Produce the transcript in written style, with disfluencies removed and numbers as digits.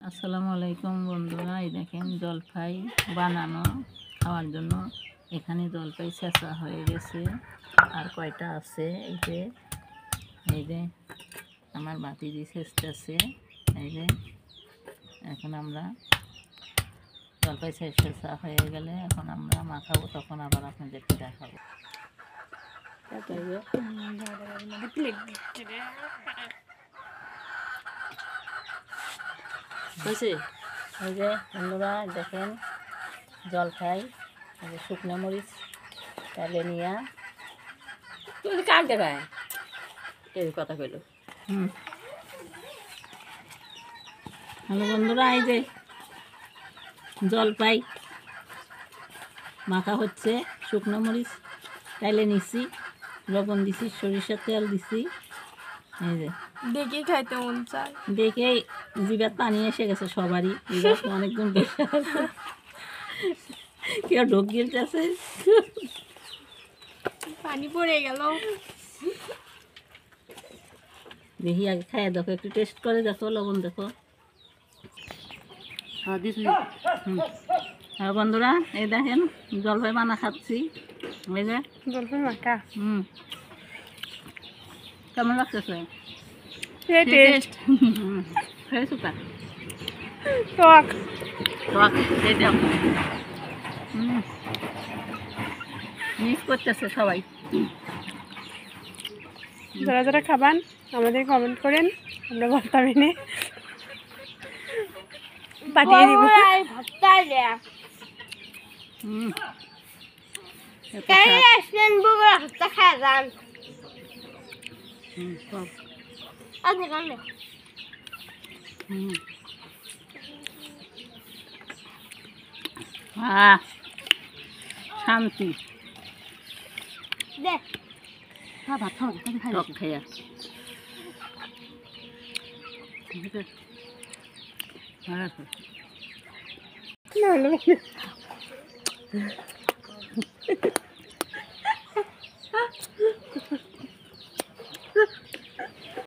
আসসালামু আলাইকুম বন্ধুরা, এই দেখেন জলপাই বানানো খাওয়ার জন্য। এখানে জলপাই ছেঁচা হয়ে গেছে, আর কয়টা আছে। এই যে আমার ভাতিজি ছেঁচতেছে। এই যে এখন আমরা জলপাই ছেঁচা হয়ে গেলে এখন আমরা মাখাবো, তখন আবার আপনাদেরকে দেখাবো। হয়েছে। এই যে বন্ধুরা দেখেন জলপাই, এই যে শুকনো মরিচ তেলে নিয়া তুই কার দেখায় এই কথা কইল। হ্যালো বন্ধুরা, এই যে জলপাই মাখা হচ্ছে। শুকনো মরিচ তেলে নিছি, লবণ দিছি, সরিষার তেল দিছি। এই যে দেখেই খাইতে মন চায়। দেখেই জিভে পানি এসে গেছে সবারই। অনেকজন বসে আছে, কেউ ঢোক গিলতেছে, পানি পড়ে গেল। দেখি আগে খাইয়ে দেখো, একটু টেস্ট করে দেখো, লবণ দেখো। হ্যাঁ বন্ধুরা, এই দেখেন জলপাই বানা খাচ্ছি। এই যে জলপাই মাখা কেমন লাগতেছে? টেস্ট টক মিক্স করতেছে সবাই। যারা যারা খাবেন আমাদের কমেন্ট করেন, আমরা ভর্তা মেনে পাঠিয়ে দিব। শান্তি ভাত খাও খাই টক খাইয়া। না